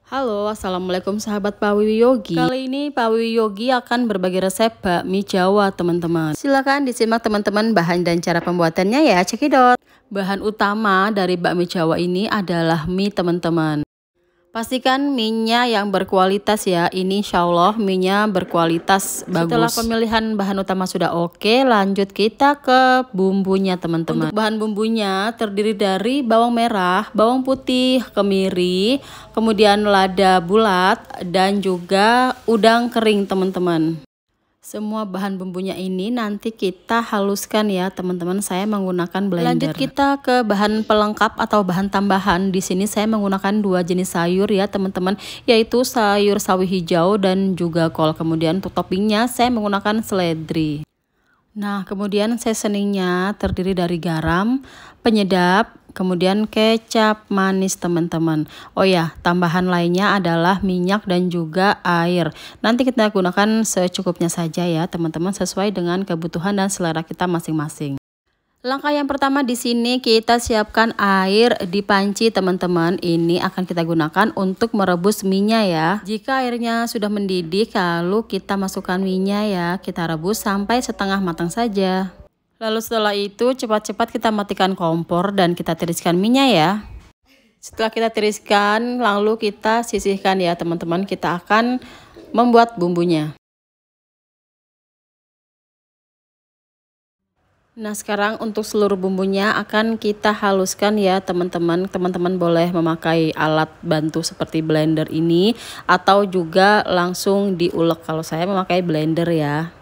Halo, assalamualaikum sahabat Pak Wiwi Yogi. Kali ini Pak Wiwi Yogi akan berbagi resep bakmi Jawa, teman-teman. Silakan disimak teman-teman bahan dan cara pembuatannya ya, cekidot. Bahan utama dari bakmi Jawa ini adalah mie, teman-teman. Pastikan mie-nya yang berkualitas ya. Ini insya Allah mie-nya berkualitas bagus. Setelah pemilihan bahan utama sudah oke, lanjut kita ke bumbunya, teman-teman. Untuk bahan bumbunya terdiri dari bawang merah, bawang putih, kemiri, kemudian lada bulat, dan juga udang kering, teman-teman. Semua bahan bumbunya ini nanti kita haluskan ya, teman-teman. Saya menggunakan blender. Lanjut kita ke bahan pelengkap atau bahan tambahan. Di sini saya menggunakan dua jenis sayur ya, teman-teman, yaitu sayur sawi hijau dan juga kol. Kemudian untuk toppingnya saya menggunakan seledri. Nah, kemudian seasoningnya terdiri dari garam, penyedap, kemudian kecap manis, teman-teman. Oh ya, tambahan lainnya adalah minyak dan juga air. Nanti kita gunakan secukupnya saja ya, teman-teman, sesuai dengan kebutuhan dan selera kita masing-masing. Langkah yang pertama di sini kita siapkan air di panci, teman-teman. Ini akan kita gunakan untuk merebus mie-nya ya. Jika airnya sudah mendidih, lalu kita masukkan mie-nya ya. Kita rebus sampai setengah matang saja. Lalu setelah itu cepat-cepat kita matikan kompor dan kita tiriskan mie-nya ya. Setelah kita tiriskan, lalu kita sisihkan ya, teman-teman. Kita akan membuat bumbunya. Nah, sekarang untuk seluruh bumbunya akan kita haluskan ya, teman-teman. Teman-teman boleh memakai alat bantu seperti blender ini atau juga langsung diulek. Kalau saya memakai blender ya.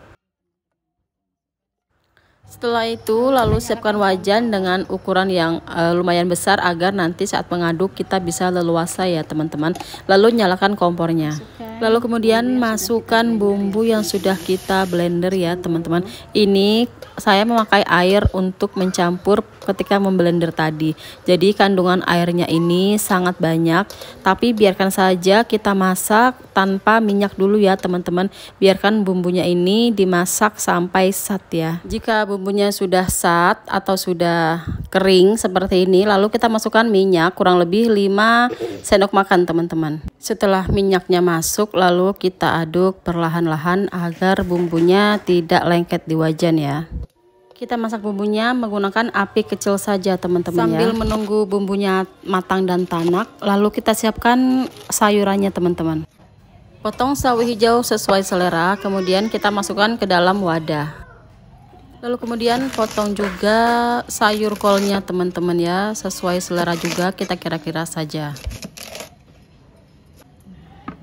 Setelah itu lalu siapkan wajan dengan ukuran yang lumayan besar agar nanti saat mengaduk kita bisa leluasa ya, teman-teman. Lalu nyalakan kompornya. Lalu kemudian masukkan bumbu yang sudah kita blender ya, teman-teman. Ini saya memakai air untuk mencampur ketika memblender tadi. Jadi kandungan airnya ini sangat banyak, tapi biarkan saja kita masak tanpa minyak dulu ya, teman-teman. Biarkan bumbunya ini dimasak sampai sat ya. Jika bumbunya sudah sat atau sudah kering seperti ini, lalu kita masukkan minyak kurang lebih 5 sendok makan, teman-teman. Setelah minyaknya masuk, lalu kita aduk perlahan-lahan agar bumbunya tidak lengket di wajan ya. Kita masak bumbunya menggunakan api kecil saja, teman-teman, sambil menunggu bumbunya matang dan tanak. Lalu kita siapkan sayurannya, teman-teman. Potong sawi hijau sesuai selera, kemudian kita masukkan ke dalam wadah. Lalu kemudian potong juga sayur kolnya, teman-teman ya, sesuai selera juga, kita kira-kira saja.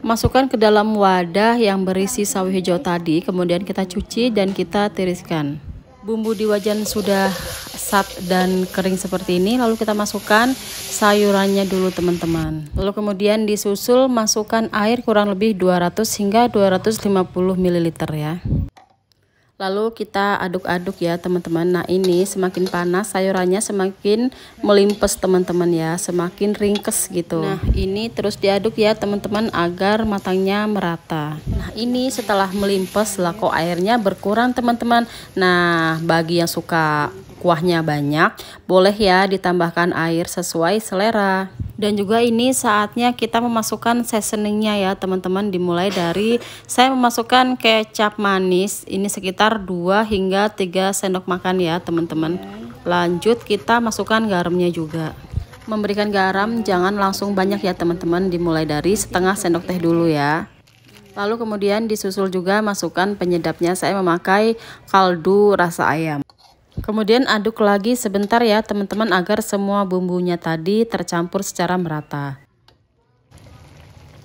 Masukkan ke dalam wadah yang berisi sawi hijau tadi, kemudian kita cuci dan kita tiriskan. Bumbu di wajan sudah sat dan kering seperti ini, lalu kita masukkan sayurannya dulu, teman-teman. Lalu kemudian disusul masukkan air kurang lebih 200 hingga 250 ml ya. Lalu kita aduk-aduk ya, teman-teman. Nah, ini semakin panas sayurannya semakin melimpes, teman-teman ya, semakin ringkes gitu. Nah, ini terus diaduk ya, teman-teman, agar matangnya merata. Nah, ini setelah melimpes lah kok airnya berkurang, teman-teman. Nah, bagi yang suka kuahnya banyak, boleh ya ditambahkan air sesuai selera. Dan juga ini saatnya kita memasukkan seasoningnya ya, teman-teman. Dimulai dari saya memasukkan kecap manis, ini sekitar 2 hingga 3 sendok makan ya, teman-teman. Lanjut kita masukkan garamnya juga. Memberikan garam jangan langsung banyak ya, teman-teman. Dimulai dari setengah sendok teh dulu ya. Lalu kemudian disusul juga masukkan penyedapnya. Saya memakai kaldu rasa ayam. Kemudian aduk lagi sebentar ya, teman-teman, agar semua bumbunya tadi tercampur secara merata.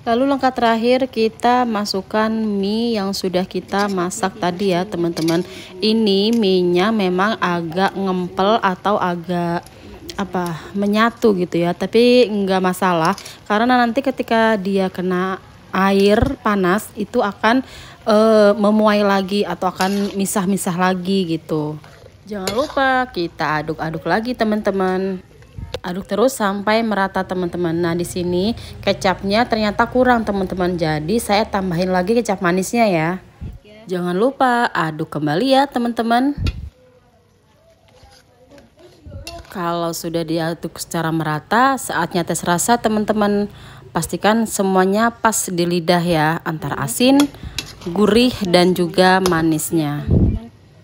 Lalu langkah terakhir kita masukkan mie yang sudah kita masak tadi ya, teman-teman. Ini mie-nya memang agak ngempel atau agak menyatu gitu ya, tapi nggak masalah karena nanti ketika dia kena air panas itu akan memuai lagi atau akan misah-misah lagi gitu. Jangan lupa kita aduk-aduk lagi, teman-teman. Aduk terus sampai merata, teman-teman. Nah, di sini kecapnya ternyata kurang, teman-teman. Jadi saya tambahin lagi kecap manisnya ya. Jangan lupa aduk kembali ya, teman-teman. Kalau sudah diaduk secara merata, saatnya tes rasa, teman-teman. Pastikan semuanya pas di lidah ya, antara asin, gurih dan juga manisnya.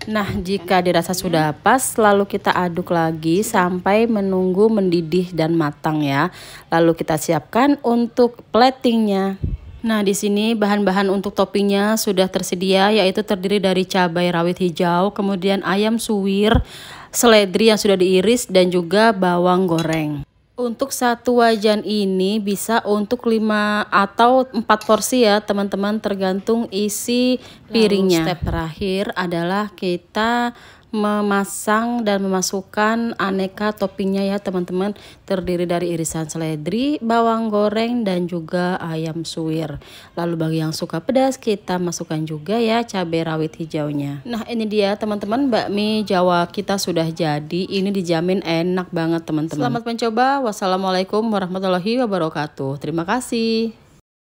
Nah, jika dirasa sudah pas, lalu kita aduk lagi sampai menunggu mendidih dan matang ya. Lalu kita siapkan untuk platingnya. Nah, di sini bahan-bahan untuk toppingnya sudah tersedia, yaitu terdiri dari cabai rawit hijau, kemudian ayam suwir, seledri yang sudah diiris, dan juga bawang goreng. Untuk satu wajan ini bisa untuk 5 atau 4 porsi ya teman-teman, tergantung isi piringnya. Lalu step terakhir adalah kita memasang dan memasukkan aneka toppingnya ya teman-teman, terdiri dari irisan seledri, bawang goreng, dan juga ayam suwir. Lalu bagi yang suka pedas, kita masukkan juga ya cabai rawit hijaunya. Nah, ini dia teman-teman, bakmi Jawa kita sudah jadi. Ini dijamin enak banget teman-teman. Selamat mencoba. Wassalamualaikum warahmatullahi wabarakatuh. Terima kasih.